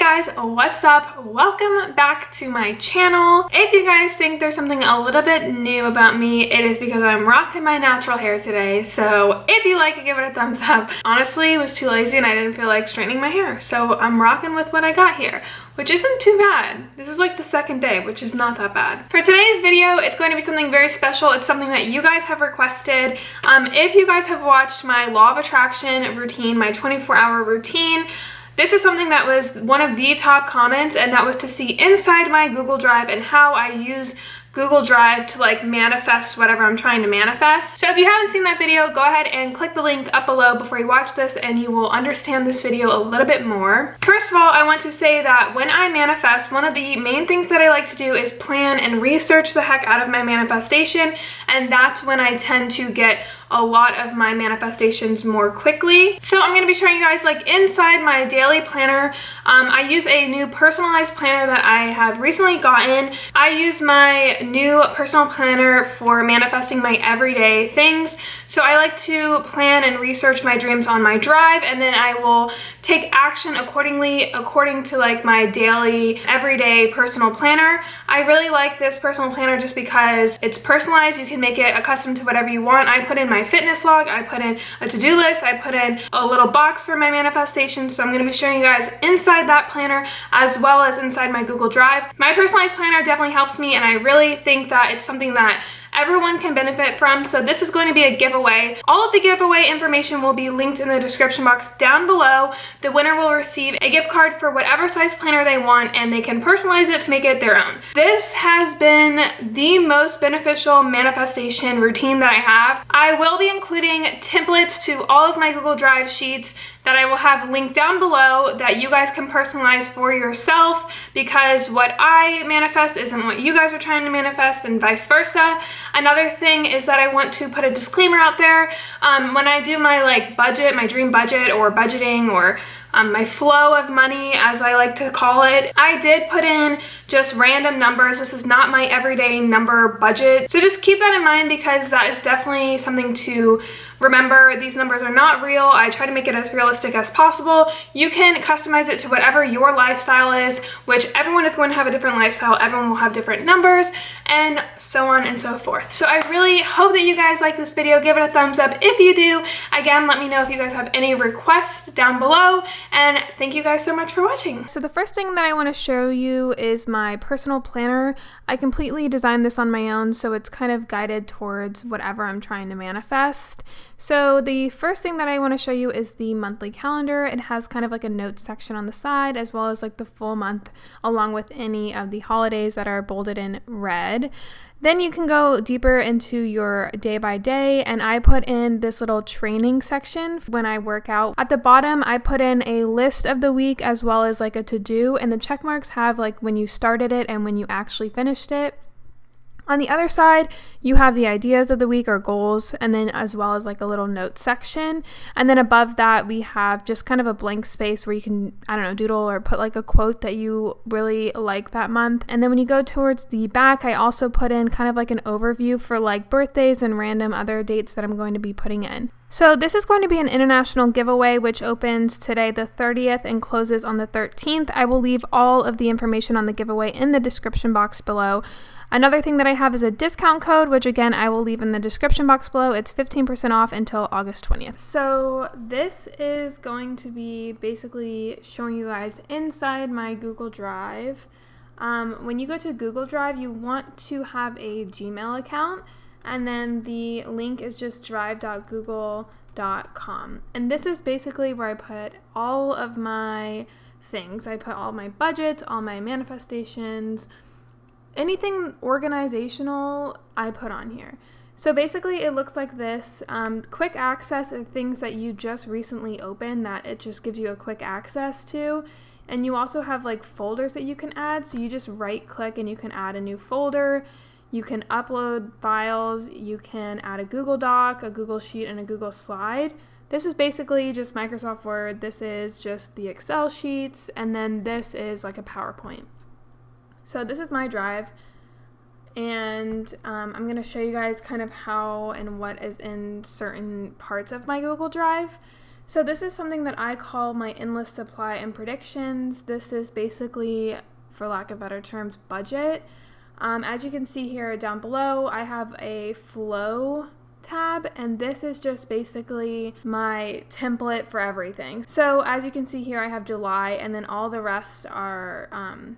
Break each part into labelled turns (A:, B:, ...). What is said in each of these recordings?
A: Hey guys, what's up? Welcome back to my channel. If you guys think there's something a little bit new about me, it is because I'm rocking my natural hair today. So if you like it, give it a thumbs up. Honestly, I was too lazy and I didn't feel like straightening my hair. So I'm rocking with what I got here, which isn't too bad. This is like the second day, which is not that bad. For today's video, it's going to be something very special. It's something that you guys have requested. If you guys have watched my Law of Attraction routine, my 24-hour routine, this is something that was one of the top comments, and that was to see inside my Google Drive and how I use Google Drive to like manifest whatever I'm trying to manifest. So if you haven't seen that video, go ahead and click the link up below before you watch this and you will understand this video a little bit more. First of all, I want to say that when I manifest, one of the main things that I like to do is plan and research the heck out of my manifestation, and that's when I tend to get a lot of my manifestations more quickly. So I'm going to be showing you guys like inside my daily planner. I use a new personalized planner that I have recently gotten. I use my new personal planner for manifesting my everyday things. So I like to plan and research my dreams on my drive, and then I will take action accordingly according to like my daily everyday personal planner. I really like this personal planner just because it's personalized. You can make it accustomed to whatever you want. I put in my fitness log, I put in a to-do list, I put in a little box for my manifestation. So I'm going to be showing you guys inside that planner as well as inside my Google Drive. My personalized planner definitely helps me, and I really think that it's something that everyone can benefit from. So this is going to be a giveaway. All of the giveaway information will be linked in the description box down below. The winner will receive a gift card for whatever size planner they want, and they can personalize it to make it their own. This has been the most beneficial manifestation routine that I have. I will be including templates to all of my Google Drive sheets that I will have linked down below that you guys can personalize for yourself, because what I manifest isn't what you guys are trying to manifest, and vice versa. Another thing is that I want to put a disclaimer out there. When I do my like budget, my dream budget or budgeting, or my flow of money as I like to call it, I did put in just random numbers. This is not my everyday number budget. So just keep that in mind, because that is definitely something to remember. These numbers are not real. I try to make it as realistic as possible. You can customize it to whatever your lifestyle is, which everyone is going to have a different lifestyle. Everyone will have different numbers and so on and so forth. So I really hope that you guys like this video. Give it a thumbs up if you do. Again, let me know if you guys have any requests down below, and thank you guys so much for watching. So the first thing that I want to show you is my personal planner. I completely designed this on my own, so it's kind of guided towards whatever I'm trying to manifest. So the first thing that I want to show you is the monthly calendar. It has kind of like a notes section on the side, as well as like the full month, along with any of the holidays that are bolded in red. Then you can go deeper into your day by day, and I put in this little training section when I work out. At the bottom, I put in a list of the week as well as like a to-do, and the check marks have like when you started it and when you actually finished it. On the other side, you have the ideas of the week or goals, and then as well as like a little note section. And then above that, we have just kind of a blank space where you can, I don't know, doodle or put like a quote that you really like that month. And then when you go towards the back, I also put in kind of like an overview for like birthdays and random other dates that I'm going to be putting in. So this is going to be an international giveaway, which opens today the 30th and closes on the 13th. I will leave all of the information on the giveaway in the description box below. Another thing that I have is a discount code, which again, I will leave in the description box below. It's 15% off until August 20th. So this is going to be basically showing you guys inside my Google Drive. When you go to Google Drive, you want to have a Gmail account, and then the link is just drive.google.com. And this is basically where I put all of my things. I put all my budgets, all my manifestations, anything organizational I put on here. So basically it looks like this. Quick access are things that you just recently opened that it just gives you a quick access to. And you also have like folders that you can add. So you just right click and you can add a new folder. You can upload files. You can add a Google Doc, a Google Sheet, and a Google Slide. This is basically just Microsoft Word. This is just the Excel sheets. And then this is like a PowerPoint. So this is my drive, and I'm going to show you guys kind of how and what is in certain parts of my Google Drive. So this is something that I call my endless supply and predictions. This is basically, for lack of better terms, budget. As you can see here down below, I have a flow tab, and this is just basically my template for everything. So as you can see here, I have July, and then all the rest are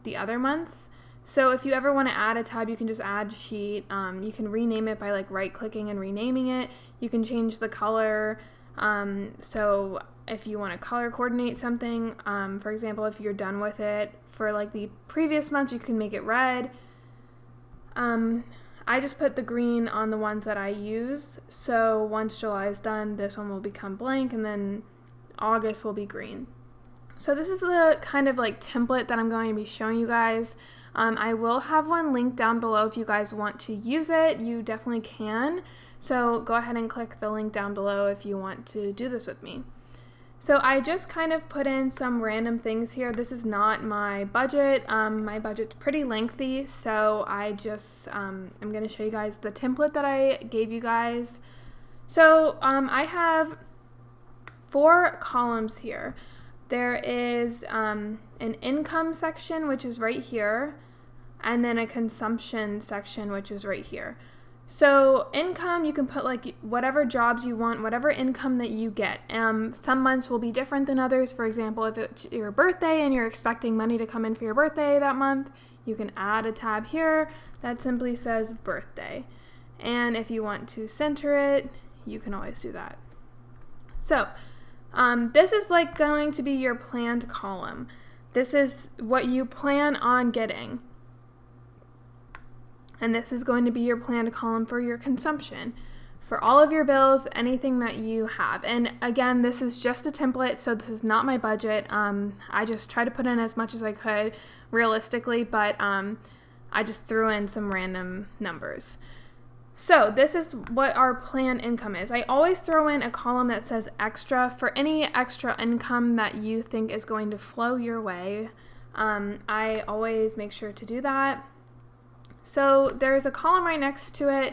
A: the other months. So if you ever want to add a tab, you can just add sheet. You can rename it by like right-clicking and renaming it. You can change the color. So if you want to color coordinate something, for example, if you're done with it for like the previous months, you can make it red. I just put the green on the ones that I use. So once July is done, this one will become blank, and then August will be green. So this is the kind of like template that I'm going to be showing you guys. I will have one linked down below if you guys want to use it. You definitely can. So go ahead and click the link down below if you want to do this with me. So I just kind of put in some random things here. This is not my budget. My budget's pretty lengthy, so I just I'm going to show you guys the template that I gave you guys. So I have 4 columns here. There is an income section, which is right here, and then a consumption section, which is right here. So income, you can put like whatever jobs you want, whatever income that you get. Some months will be different than others. For example, if it's your birthday and you're expecting money to come in for your birthday that month, you can add a tab here that simply says birthday. And if you want to center it, you can always do that. So this is like going to be your planned column. This is what you plan on getting. And this is going to be your planned column for your consumption. For all of your bills, anything that you have. And again, this is just a template, so this is not my budget. I just tried to put in as much as I could realistically, but I just threw in some random numbers. So this is what our planned income is. I always throw in a column that says extra for any extra income that you think is going to flow your way. I always make sure to do that. So there's a column right next to it,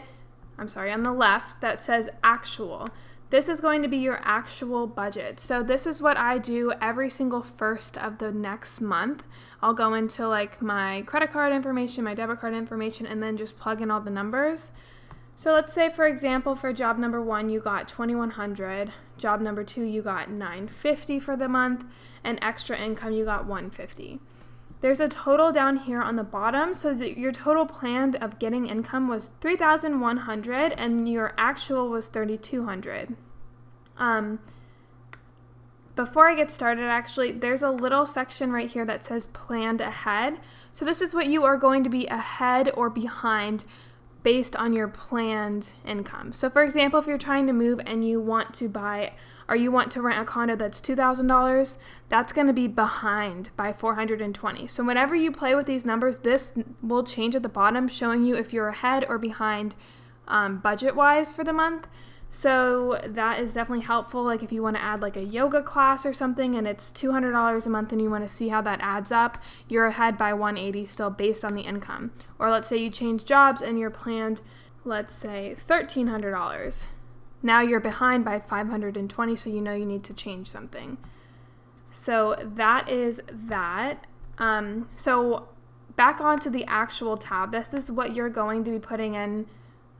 A: on the left, that says actual. This is going to be your actual budget. So this is what I do every single first of the next month. I'll go into like my credit card information, my debit card information, and then just plug in all the numbers. So let's say, for example, for job number 1, you got $2,100. Job number 2, you got $950 for the month, and extra income, you got $150. There's a total down here on the bottom, so that your total planned of getting income was $3,100 and your actual was $3,200. Before I get started, actually, there's a little section right here that says planned ahead. So this is what you are going to be ahead or behind based on your planned income. So for example, if you're trying to move and you want to buy or you want to rent a condo that's $2,000, that's going to be behind by $420. So whenever you play with these numbers, this will change at the bottom, showing you if you're ahead or behind budget-wise for the month. So that is definitely helpful. Like if you want to add like a yoga class or something and it's $200 a month and you want to see how that adds up, you're ahead by $180 still based on the income. Or let's say you change jobs and you're planned, let's say $1,300. Now you're behind by $520, so you know you need to change something. So that is that. So back onto the actual tab. This is what you're going to be putting in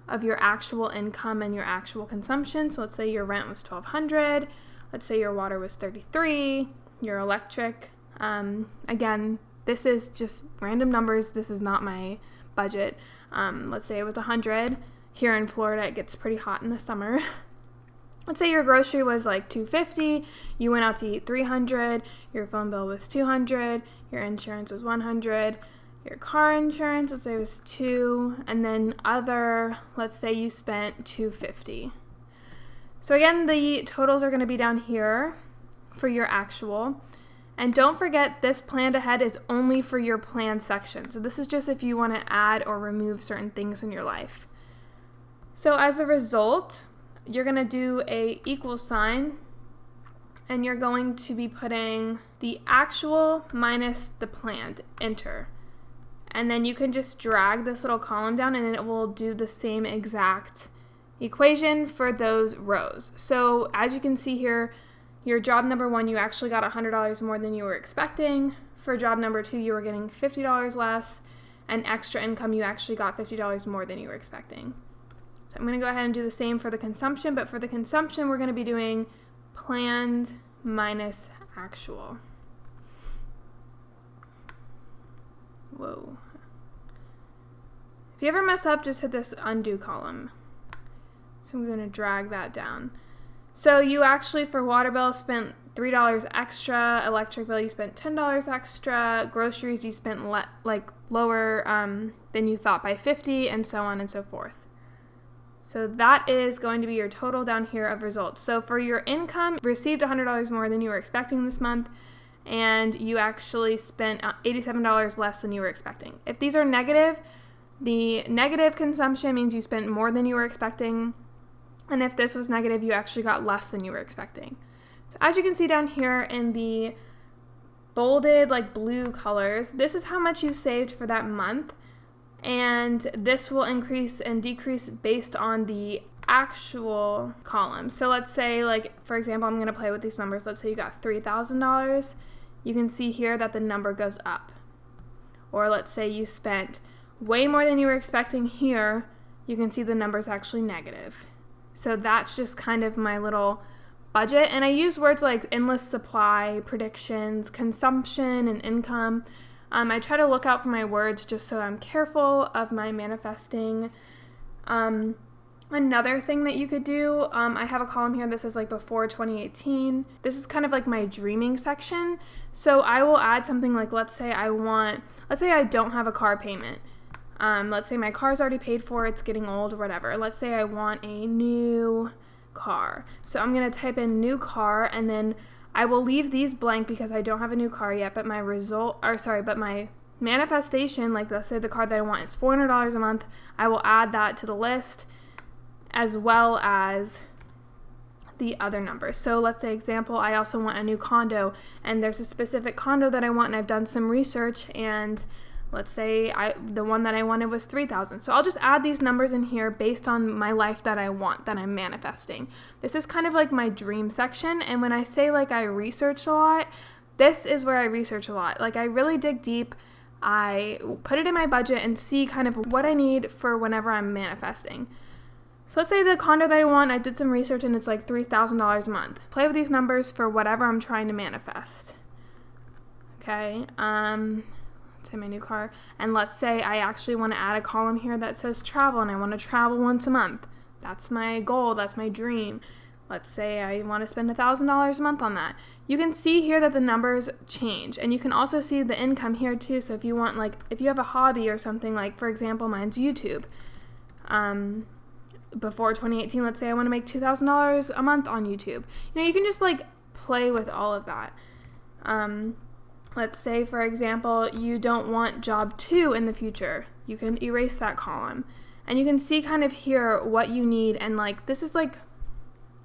A: of your actual income and your actual consumption. So let's say your rent was $1,200. Let's say your water was $33. Your electric. Again, this is just random numbers. This is not my budget. Let's say it was $100. Here in Florida, it gets pretty hot in the summer. Let's say your grocery was like $250. You went out to eat $300. Your phone bill was $200. Your insurance was $100. Your car insurance, let's say it was $200, and then other, let's say you spent $250. So again, the totals are going to be down here for your actual. And don't forget, this planned ahead is only for your planned section. So this is just if you want to add or remove certain things in your life. So as a result, you're going to do a equal sign, and you're going to be putting the actual minus the planned, enter. And then you can just drag this little column down and it will do the same exact equation for those rows. So as you can see here, your job number 1, you actually got $100 more than you were expecting. For job number 2, you were getting $50 less, and extra income, you actually got $50 more than you were expecting. So I'm going to go ahead and do the same for the consumption, but for the consumption, we're going to be doing planned minus actual. Whoa. If you ever mess up, just hit this undo column. So I'm going to drag that down. So you actually, for water bill, spent $3 extra, electric bill, you spent $10 extra, groceries, you spent lower than you thought by 50, and so on and so forth. So that is going to be your total down here of results. So for your income, received $100 more than you were expecting this month, and you actually spent $87 less than you were expecting. If these are negative, the negative consumption means you spent more than you were expecting, and if this was negative, you actually got less than you were expecting. So as you can see down here in the bolded blue colors, this is how much you saved for that month, and this will increase and decrease based on the actual column. So let's say, for example, I'm going to play with these numbers. Let's say you got $3,000. You can see here that the number goes up. Or let's say you spent way more than you were expecting here. You can see the number's actually negative. So that's just kind of my little budget. And I use words like endless supply, predictions, consumption, and income. I try to look out for my words just so I'm careful of my manifesting. Another thing that you could do, I have a column here that says before 2018. This is kind of my dreaming section. So I will add something let's say I don't have a car payment. Let's say my car's already paid for, it's getting old or whatever. Let's say I want a new car. So I'm going to type in new car, and then I will leave these blank because I don't have a new car yet, but my manifestation, let's say the car that I want is $400 a month, I will add that to the list as well as the other numbers. So let's say example, I also want a new condo, and there's a specific condo that I want, and I've done some research, and let's say the one that I wanted was $3,000. So I'll just add these numbers in here based on my life that I want, that I'm manifesting. This is kind of my dream section. And when I say I researched a lot, this is where I research a lot. I really dig deep. I put it in my budget and see kind of what I need for whenever I'm manifesting. So let's say the condo that I want, I did some research and it's $3,000 a month. Play with these numbers for whatever I'm trying to manifest. Okay, say my new car, and let's say I actually want to add a column here that says travel, and I want to travel once a month. That's my goal, that's my dream. Let's say I want to spend $1,000 a month on that. You can see here that the numbers change, and you can also see the income here too. So if you want, if you have a hobby or something, for example, mine's YouTube. Before 2018, let's say I want to make $2,000 a month on YouTube. You can just play with all of that. Let's say, for example, you don't want job 2 in the future. You can erase that column. And you can see kind of here what you need. And this is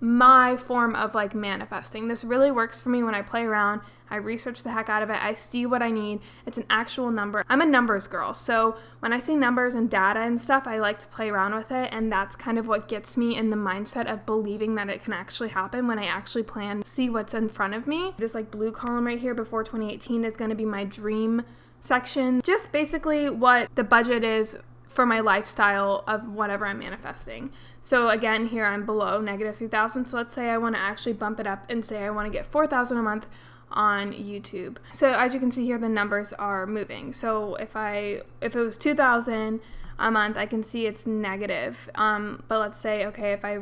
A: my form of manifesting. This really works for me when I play around. I research the heck out of it. I see what I need. It's an actual number. I'm a numbers girl. So when I see numbers and data and stuff, I like to play around with it. And that's kind of what gets me in the mindset of believing that it can actually happen when I actually plan to see what's in front of me. This blue column right here before 2018 is going to be my dream section. Just basically what the budget is for my lifestyle of whatever I'm manifesting. So again, here I'm below -$3,000. So let's say I want to actually bump it up and say I want to get $4,000 a month on YouTube. So as you can see here, the numbers are moving. So if it was $2,000 a month, I can see it's negative. But let's say, okay, if I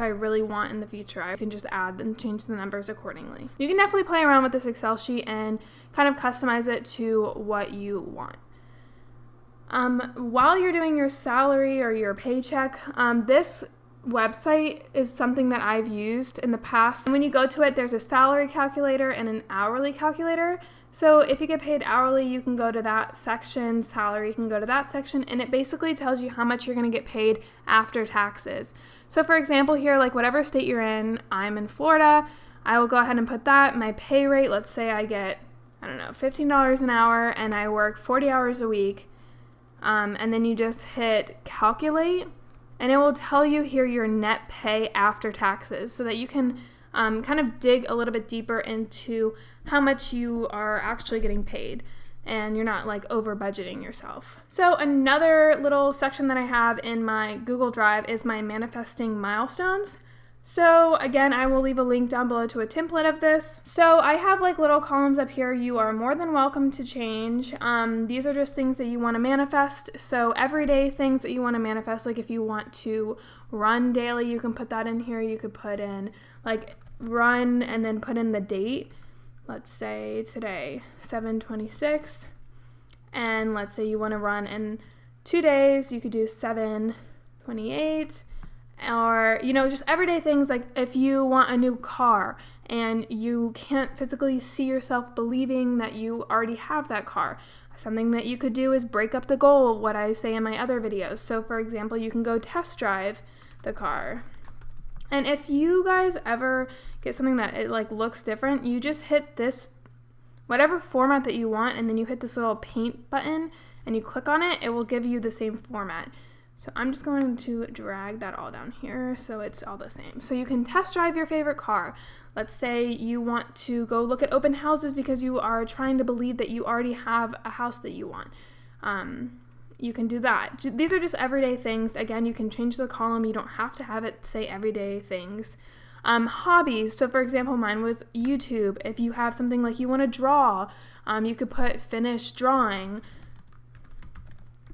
A: really want in the future, I can just add and change the numbers accordingly. You can definitely play around with this Excel sheet and kind of customize it to what you want. While you're doing your salary or your paycheck, this website is something that I've used in the past. And when you go to it, there's a salary calculator and an hourly calculator. So if you get paid hourly, you can go to that section, salary, you can go to that section, and it basically tells you how much you're going to get paid after taxes. So for example here, whatever state you're in, I'm in Florida, I will go ahead and put that, my pay rate, let's say I get, $15 an hour and I work 40 hours a week. And then you just hit calculate, and it will tell you here your net pay after taxes so that you can kind of dig a little bit deeper into how much you are actually getting paid, and you're not like over budgeting yourself. So another little section that I have in my Google Drive is my manifesting milestones. So again, I will leave a link down below to a template of this. So I have like little columns up here. You are more than welcome to change. These are just things that you want to manifest. So everyday things that you want to manifest, like if you want to run daily, you can put that in here. You could put in like run and then put in the date. Let's say today, 7/26. And let's say you want to run in 2 days, you could do 7/28. Or, you know, just everyday things, like if you want a new car and you can't physically see yourself believing that you already have that car, something that you could do is break up the goal, what I say in my other videos. So for example, you can go test drive the car. And if you guys ever get something that it like looks different, you just hit this, whatever format that you want, and then you hit this little paint button and you click on it, it will give you the same format. So I'm just going to drag that all down here so it's all the same. So you can test drive your favorite car. Let's say you want to go look at open houses because you are trying to believe that you already have a house that you want. You can do that. These are just everyday things. Again, you can change the column. You don't have to have it say everyday things. Hobbies. So for example, mine was YouTube. If you have something like you want to draw, you could put finish drawing.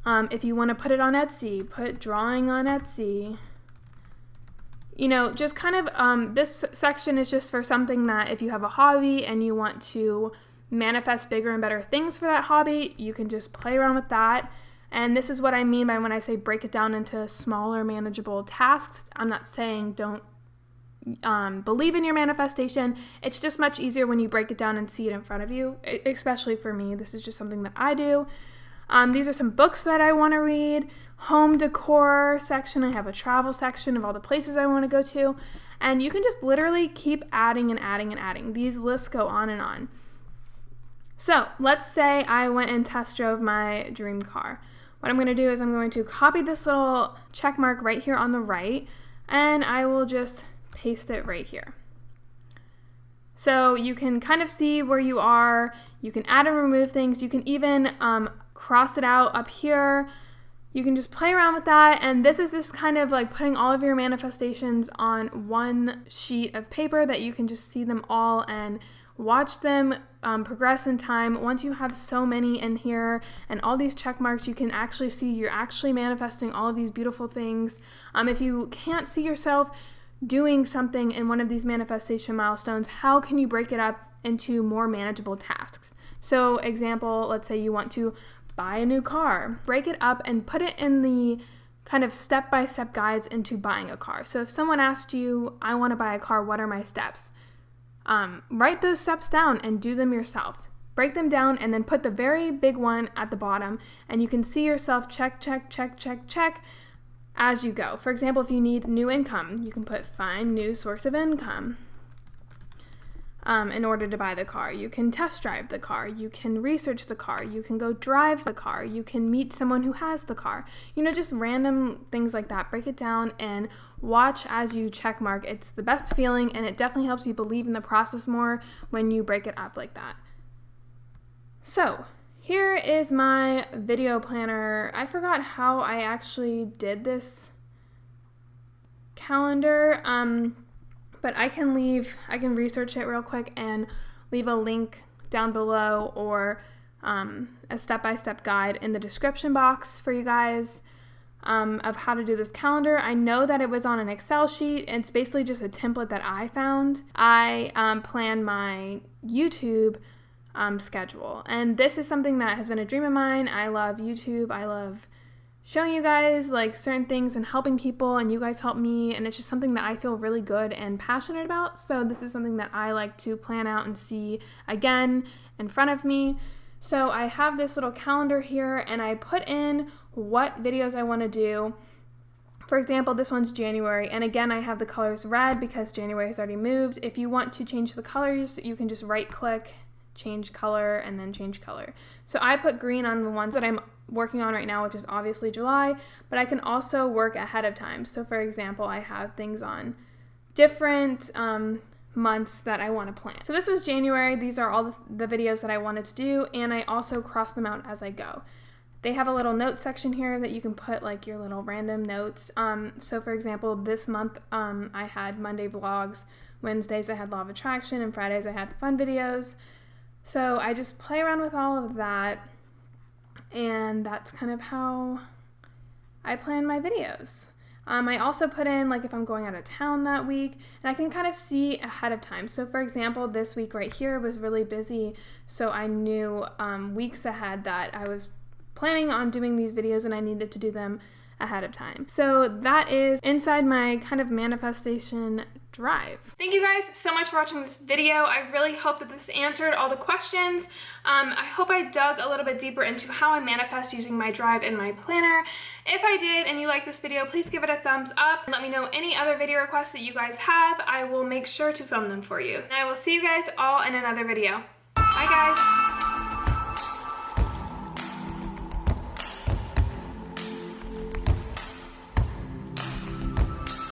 A: If you want to put it on Etsy, put drawing on Etsy. You know, just kind of, this section is just for something that if you have a hobby and you want to manifest bigger and better things for that hobby, you can just play around with that. And this is what I mean by when I say break it down into smaller, manageable tasks. I'm not saying don't believe in your manifestation. It's just much easier when you break it down and see it in front of you, especially for me. This is just something that I do. These are some books that I want to read, home decor section. I have a travel section of all the places I want to go to. And you can just literally keep adding and adding and adding. These lists go on and on. So let's say I went and test drove my dream car. What I'm going to do is I'm going to copy this little check mark right here on the right, and I will just paste it right here. So you can kind of see where you are. You can add and remove things. You can even cross it out up here. You can just play around with that, and this is just kind of like putting all of your manifestations on one sheet of paper that you can just see them all and watch them progress in time. Once you have so many in here and all these check marks, you can actually see you're actually manifesting all of these beautiful things. If you can't see yourself doing something in one of these manifestation milestones, how can you break it up into more manageable tasks? So example, let's say you want to buy a new car. Break it up and put it in the kind of step-by-step guides into buying a car. So if someone asked you, I want to buy a car, what are my steps? Write those steps down and do them yourself. Break them down and then put the very big one at the bottom, and you can see yourself check, check, check, check, check as you go. For example, if you need new income, you can put find new source of income. In order to buy the car. You can test drive the car, you can research the car, you can go drive the car, you can meet someone who has the car. You know, just random things like that. Break it down and watch as you check mark. It's the best feeling, and it definitely helps you believe in the process more when you break it up like that. So here is my video planner. I forgot how I actually did this calendar. But I can research it real quick and leave a link down below, or a step-by-step guide in the description box for you guys of how to do this calendar. I know that it was on an Excel sheet. It's basically just a template that I found. I plan my YouTube schedule, and this is something that has been a dream of mine. I love YouTube. I love showing you guys like certain things and helping people, and you guys help me, and it's just something that I feel really good and passionate about. So this is something that I like to plan out and see again in front of me. So I have this little calendar here, and I put in what videos I want to do. For example, this one's January, and again I have the colors red because January has already moved. If you want to change the colors, you can just right click, change color, and then change color. So I put green on the ones that I'm working on right now, which is obviously July, but I can also work ahead of time. So for example, I have things on different months that I want to plan. So this was January. These are all the videos that I wanted to do, and I also cross them out as I go. They have a little note section here that you can put like your little random notes. So for example, this month I had Monday vlogs, Wednesdays I had Law of Attraction, and Fridays I had fun videos. So I just play around with all of that, and that's kind of how I plan my videos. I also put in like if I'm going out of town that week, and I can kind of see ahead of time. So for example, this week right here was really busy, so I knew weeks ahead that I was planning on doing these videos and I needed to do them ahead of time. So that is inside my kind of manifestation drive. Thank you guys so much for watching this video. I really hope that this answered all the questions. I hope I dug a little bit deeper into how I manifest using my drive and my planner. If I did and you like this video, please give it a thumbs up. Let me know any other video requests that you guys have. I will make sure to film them for you. And I will see you guys all in another video. Bye guys.